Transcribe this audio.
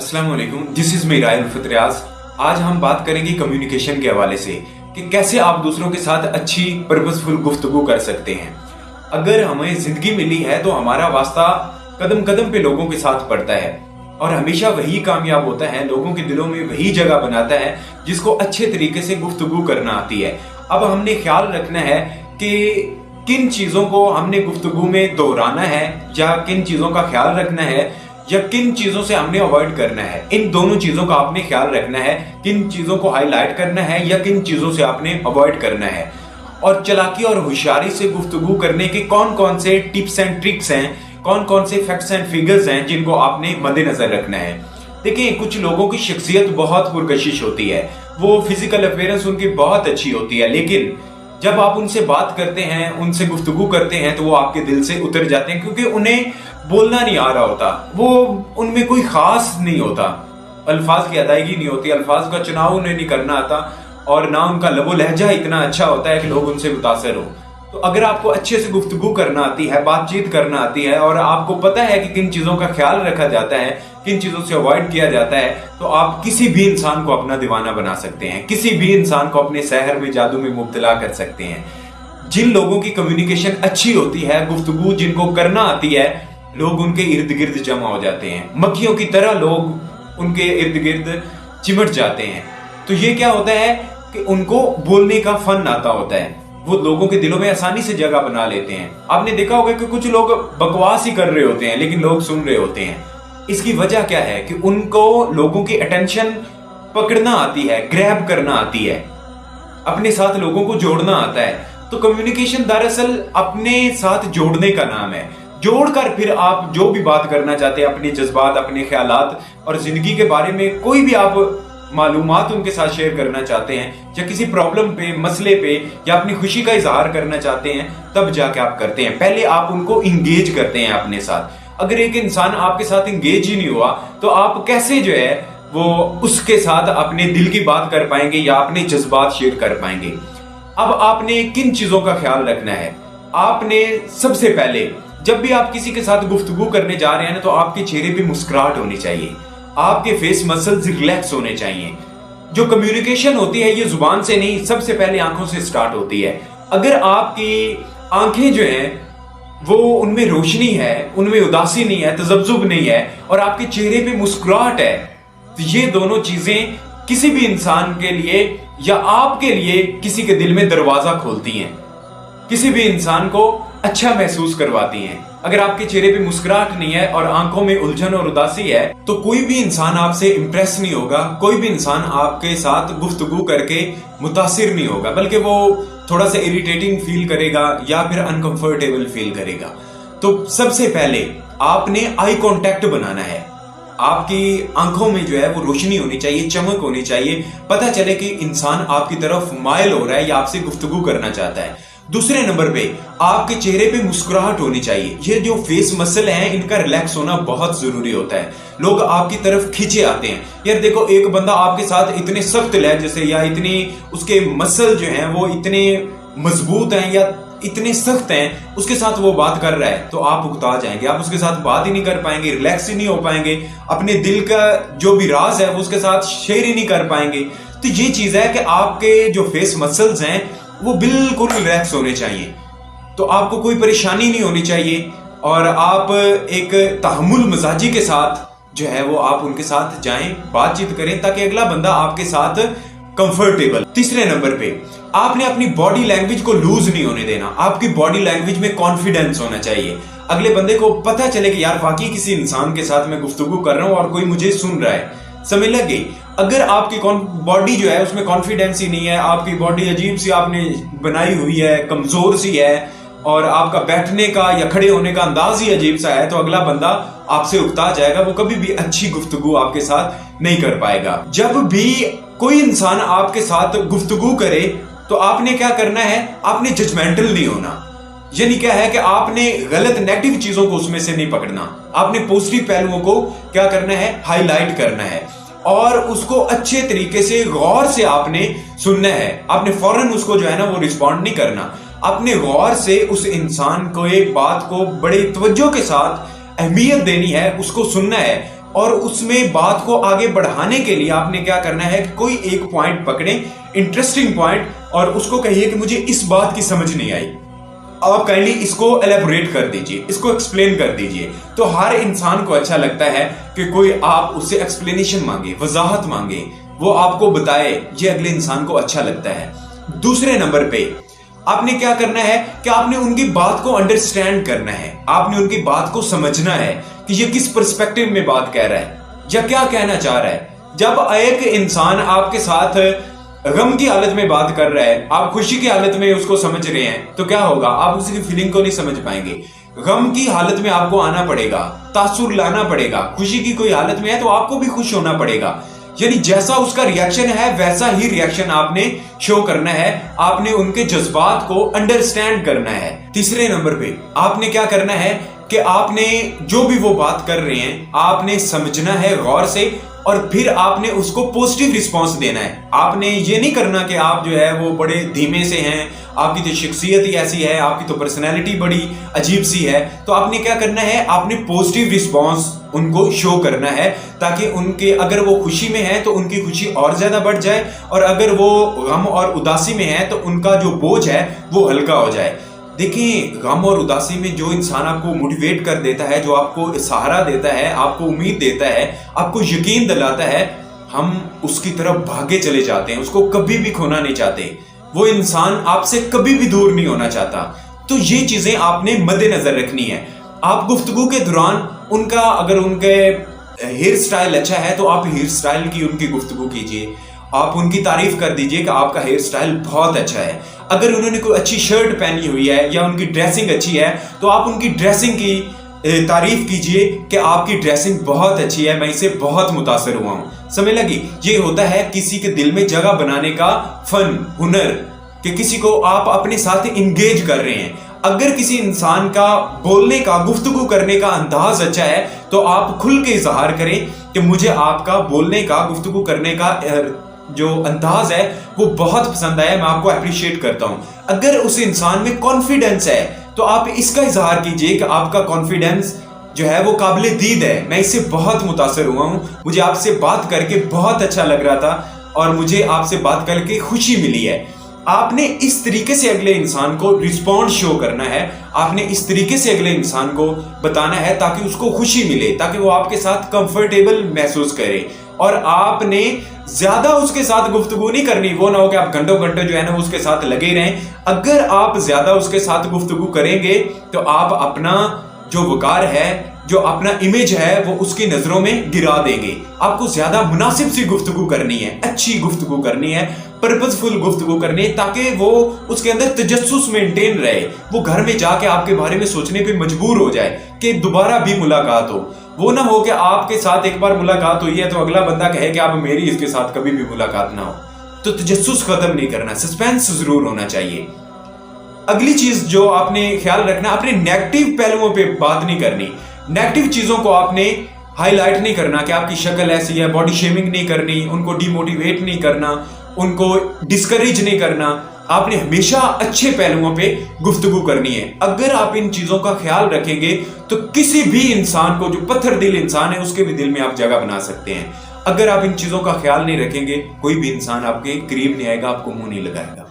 अस्सलाम वालेकुम, this is me राय उल्फत रियाज। आज हम बात करेंगे कम्युनिकेशन के हवाले से कि कैसे आप दूसरों के साथ अच्छी पर्पसफुल गुफ्तगू कर सकते हैं। अगर हमें जिंदगी मिली है तो हमारा वास्ता कदम कदम पे लोगों के साथ पड़ता है और हमेशा वही कामयाब होता है, लोगों के दिलों में वही जगह बनाता है जिसको अच्छे तरीके से गुफ्तगू करना आती है। अब हमने ख्याल रखना है कि किन चीजों को हमने गुफ्तगू में दोहराना है या किन चीजों का ख्याल रखना है या किन चीजों से हमने अवॉइड करना है। इन दोनों चीजों का आपने ख्याल रखना है, किन चीजों को हाईलाइट करना है या किन चीजों से आपने अवॉइड करना है। और चालाकी और होशियारी से गुफ्तगू करने के कौन कौन से टिप्स एंड ट्रिक्स हैं, कौन कौन से फैक्ट्स एंड फिगर्स हैं जिनको आपने मद्देनजर रखना है। देखिए, कुछ लोगों की शख्सियत बहुत पुरकशिश होती है, वो फिजिकल अपीयरेंस उनकी बहुत अच्छी होती है, लेकिन जब आप उनसे बात करते हैं, उनसे गुफ्तगू करते हैं तो वो आपके दिल से उतर जाते हैं, क्योंकि उन्हें बोलना नहीं आ रहा होता, वो उनमें कोई खास नहीं होता, अल्फाज की अदायगी नहीं होती, अल्फाज का चुनाव उन्हें नहीं करना आता और ना उनका लबो लहजा इतना अच्छा होता है कि लोग उनसे मुतासर हो। तो अगर आपको अच्छे से गुफ्तगू करना आती है, बातचीत करना आती है और आपको पता है कि किन चीजों का ख्याल रखा जाता है, किन चीजों से अवॉइड किया जाता है, तो आप किसी भी इंसान को अपना दीवाना बना सकते हैं, किसी भी इंसान को अपने सहर में, जादू में मुब्तला कर सकते हैं। जिन लोगों की कम्युनिकेशन अच्छी होती है, गुफ्तगू जिनको करना आती है, लोग उनके इर्द गिर्द जमा हो जाते हैं, मक्खियों की तरह लोग उनके इर्द गिर्द चिमट जाते हैं। तो ये क्या होता है कि उनको बोलने का फन आता होता है, वो लोगों के दिलों में आसानी से जगह बना लेते हैं। आपने देखा होगा कि कुछ लोग बकवास ही कर रहे होते हैं लेकिन लोग सुन रहे होते हैं। इसकी वजह क्या है कि उनको लोगों की अटेंशन पकड़ना आती है, ग्रैब करना आती है, अपने साथ लोगों को जोड़ना आता है। तो कम्युनिकेशन दरअसल अपने साथ जोड़ने का नाम है। जोड़कर फिर आप जो भी बात करना चाहते हैं, अपने जज्बात, अपने ख्यालात और जिंदगी के बारे में कोई भी आप मालूमात उनके साथ शेयर करना चाहते हैं या किसी प्रॉब्लम पे, मसले पे या अपनी खुशी का इजहार करना चाहते हैं, तब जाके आप करते हैं। पहले आप उनको इंगेज करते हैं अपने साथ। अगर एक इंसान आपके साथ इंगेज ही नहीं हुआ तो आप कैसे जो है वो उसके साथ अपने दिल की बात कर पाएंगे या अपने जज्बात शेयर कर पाएंगे। अब आपने किन चीजों का ख्याल रखना है? आपने सबसे पहले जब भी आप किसी के साथ गुफ्तगू करने जा रहे हैं ना, तो आपके चेहरे पे मुस्कुराहट होनी चाहिए, आपके फेस मसल्स रिलैक्स होने चाहिए। जो कम्युनिकेशन होती है ये जुबान से नहीं, सबसे पहले आंखों से स्टार्ट होती है। अगर आपकी आंखें जो हैं वो उनमें रोशनी है, उनमें उदासी नहीं है, तजब्जुब नहीं है और आपके चेहरे पे मुस्कुराहट है, तो ये दोनों चीजें किसी भी इंसान के लिए या आपके लिए किसी के दिल में दरवाजा खोलती हैं, किसी भी इंसान को अच्छा महसूस करवाती हैं। अगर आपके चेहरे पे मुस्कुराहट नहीं है और आंखों में उलझन और उदासी है तो कोई भी इंसान आपसे इंप्रेस नहीं होगा, कोई भी इंसान आपके साथ गुफ्तगू करके मुतासिर नहीं होगा, बल्कि वो थोड़ा सा इरिटेटिंग फील करेगा या फिर अनकंफर्टेबल फील करेगा। तो सबसे पहले आपने आई कांटेक्ट बनाना है। आपकी आंखों में जो है वो रोशनी होनी चाहिए, चमक होनी चाहिए, पता चले कि इंसान आपकी तरफ माइल हो रहा है या आपसे गुफ्तगू करना चाहता है। दूसरे नंबर पे आपके चेहरे पे मुस्कुराहट होनी चाहिए। ये जो फेस मसल हैं इनका रिलैक्स होना बहुत जरूरी होता है। लोग आपकी तरफ खींचे आते हैं। यार देखो, एक बंदा आपके साथ इतने सख्त लहजे से या इतनी उसके मसल जो हैं वो इतने मजबूत हैं या इतने सख्त हैं, उसके साथ वो बात कर रहा है तो आप उकता जाएंगे, आप उसके साथ बात ही नहीं कर पाएंगे, रिलैक्स ही नहीं हो पाएंगे, अपने दिल का जो भी राज है वो उसके साथ शेयर ही नहीं कर पाएंगे। तो ये चीज है कि आपके जो फेस मसल्स हैं वो बिल्कुल रिलैक्स होने चाहिए, तो आपको कोई परेशानी नहीं होनी चाहिए और आप एक तहम्मुल मिजाजी के साथ जो है वो आप उनके साथ जाएं, बातचीत करें ताकि अगला बंदा आपके साथ कंफर्टेबल। तीसरे नंबर पे आपने अपनी बॉडी लैंग्वेज को लूज नहीं होने देना। आपकी बॉडी लैंग्वेज में कॉन्फिडेंस होना चाहिए। अगले बंदे को पता चले कि यार वाकई किसी इंसान के साथ मैं गुफ्तगू कर रहा हूं और कोई मुझे सुन रहा है। समझ लग गई? अगर आपकी बॉडी जो है उसमें कॉन्फिडेंस ही नहीं है, आपकी बॉडी अजीब सी आपने बनाई हुई है, कमजोर सी है और आपका बैठने का या खड़े होने का अंदाज ही अजीब सा है, तो अगला बंदा आपसे उकता जाएगा, वो कभी भी अच्छी गुफ्तगू आपके साथ नहीं कर पाएगा। जब भी कोई इंसान आपके साथ गुफ्तगू करे तो आपने क्या करना है, आपने जजमेंटल नहीं होना। यानी क्या है कि आपने गलत नेगेटिव चीजों को उसमें से नहीं पकड़ना, आपने पॉजिटिव पहलुओं को क्या करना है, हाईलाइट करना है और उसको अच्छे तरीके से गौर से आपने सुनना है। आपने फौरन उसको जो है ना वो रिस्पॉन्ड नहीं करना, आपने गौर से उस इंसान को एक बात को बड़े तवज्जो के साथ अहमियत देनी है, उसको सुनना है اور اس میں بات کو آگے بڑھانے کے لیے آپ نے کیا کرنا ہے, کوئی ایک پوائنٹ پکڑیں, انٹرسٹنگ پوائنٹ, اور اس کو کہیے کہ مجھے اس بات کی سمجھ نہیں آئی, آپ کائنڈلی اس کو ایلیبوریٹ کر دیجئے, اس کو ایکسپلین کر دیجئے. تو ہر انسان کو اچھا لگتا ہے کہ کوئی آپ اس سے ایکسپلینیشن مانگے, وضاحت مانگے, وہ آپ کو بتائے, یہ اگلے انسان کو اچھا لگتا ہے. دوسرے نمبر پہ آپ نے کیا کرنا ہے کہ آپ نے ان کی بات کو انڈرسٹینڈ کرنا ہے, آپ نے ان کی بات کو سمجھنا ہے کہ یہ کس پرسپیکٹو میں بات کہہ رہا ہے یا کیا کہنا چاہ رہا ہے. جب ایک انسان آپ کے ساتھ غم کی حالت میں بات کر رہا ہے, آپ خوشی کی حالت میں اس کو سمجھ رہے ہیں, تو کیا ہوگا, آپ اس کی فیلنگ کو نہیں سمجھ پائیں گے. غم کی حالت میں آپ کو آنا پڑے گا, تاثر لانا پڑے گا. خوشی کی کوئی حالت میں ہے تو آپ کو بھی خوش ہونا پڑے گا. یعنی جیسا اس کا ریاکشن ہے ویسا ہی ریاکشن آپ نے شو کرنا ہے, آپ نے ان کے جذبات کو انڈرسٹینڈ کرنا ہے. تیسرے نمبر پہ آپ نے کیا کرنا ہے کہ آپ نے جو بھی وہ بات کر رہے ہیں آپ نے سمجھنا ہے غور سے, اور پھر آپ نے اس کو پوزیٹیو رسپانس دینا ہے. آپ نے یہ نہیں کرنا کہ آپ جو ہے وہ بڑے دھیمے سے ہیں, آپ کی تو شخصیت ہی ایسی ہے, آپ کی تو پرسنالٹی بڑی عجیب سی ہے. تو آپ نے کیا کرنا ہے, آپ نے پوزیٹیو رسپانس ان کو شو کرنا ہے, تاکہ ان کے اگر وہ خوشی میں ہے تو ان کی خوشی اور زیادہ بڑھ جائے, اور اگر وہ غم اور اداسی میں ہے تو ان کا جو بوجھ ہے وہ ہلکا ہو جائے. دیکھیں, غم اور اداسی میں جو انسان آپ کو موٹیویٹ کر دیتا ہے, جو آپ کو سہارا دیتا ہے, آپ کو امید دیتا ہے, آپ کو یقین دلاتا ہے, ہم اس کی طرف بھاگے چلے جاتے ہیں, اس کو کبھی بھی کھونا نہیں چاہتے. وہ انسان آپ سے کبھی بھی دور نہیں ہونا چاہتا. تو یہ چیزیں آپ نے مد نظر رکھنی ہے. آپ گفتگو کے دوران ان کا, اگر ان کے ہیئر سٹائل اچھا ہے تو آپ ہیئر سٹائل کی ان کی گفتگو کیجئے, آپ ان کی تعریف کر دیجئے کہ آپ کا ہیئر سٹائل بہت اچھا ہے. اگر انہوں نے کوئی اچھی شرٹ پہنی ہوئی ہے یا ان کی ڈریسنگ اچھی ہے تو آپ ان کی ڈریسنگ کی تعریف کیجئے کہ آپ کی ڈریسنگ بہت اچھی ہے, میں اسے بہت متاثر ہوا ہوں. سمجھ لگی, یہ ہوتا ہے کسی کے دل میں جگہ بنانے کا فن, ہنر, کہ کسی کو آپ اپنے ساتھ انگیج کر رہے ہیں. اگر کسی انسان کا بولنے کا, گفتگو کرنے کا انداز اچھا ہے تو آپ کھل کے اظہار کریں کہ مجھے آپ کا بولنے کا, گفتگو کرنے کا جو انداز ہے وہ بہت پسند آیا, میں آپ کو اپریشیٹ کرتا ہوں. اگر اس انسان میں کانفیڈنس ہے تو آپ اس کا اظہار کیجئے کہ آپ کا کانفیڈنس جو ہے وہ قابل دید ہے, میں اس سے بہت متاثر ہوا ہوں, مجھے آپ سے بات کر کے بہت اچھا لگ رہا تھا اور مجھے آپ سے بات کر کے خوشی ملی ہے. آپ نے اس طریقے سے اگلے انسان کو رسپونس شو کرنا ہے, آپ نے اس طریقے سے اگلے انسان کو بتانا ہے تاکہ اس کو خوشی ملے, تاکہ وہ آپ کے ساتھ کمفرٹیبل محسوس کرے. اور آپ نے زیادہ اس کے ساتھ گفتگو نہیں کرنی, وہ نہ ہو کہ آپ گھنٹوں جو ہے نا اس کے ساتھ لگے رہیں. اگر آپ زیادہ اس کے ساتھ گفتگو کریں گے تو آپ اپنا جو وقار ہے, جو اپنا امیج ہے, وہ اس کی نظروں میں گرا دیں گے. آپ کو زیادہ مناسب سی گفتگو کرنی ہے, اچھی گفتگو کرنی ہے, پرپزفل گفتگو کرنی ہے, تاکہ وہ اس کے اندر تجسس مینٹین رہے, وہ گھر میں جا کے آپ کے بارے میں سوچنے پہ مجبور ہو جائے کہ دوبارہ بھی ملاقات ہو. وہ نہ ہو کہ آپ کے ساتھ ایک بار ملاقات ہوئی ہے تو اگلا بندہ کہے کہ اب میری اس کے ساتھ کبھی بھی ملاقات نہ ہو. تو تجسس ختم نہیں کرنا, سسپینس ضرور ہونا چاہیے. اگلی چیز جو آپ نے خیال رکھنا, اپنے نیگیٹو پہلوؤں پہ بات نہیں کرنی. نیگیٹو چیزوں کو آپ نے ہائی لائٹ نہیں کرنا کہ آپ کی شکل ایسی ہے, باڈی شیمنگ نہیں کرنی, ان کو ڈی موٹیویٹ نہیں کرنا, ان کو ڈسکریج نہیں کرنا. آپ نے ہمیشہ اچھے پہلوؤں پہ گفتگو کرنی ہے. اگر آپ ان چیزوں کا خیال رکھیں گے تو کسی بھی انسان کو, جو پتھر دل انسان ہے, اس کے بھی دل میں آپ جگہ بنا سکتے ہیں. اگر آپ ان چیزوں کا خیال نہیں رکھیں گے, کوئی بھی انسان آپ کے قریب نہیں آئے گا, آپ کو منہ نہیں لگائے گا.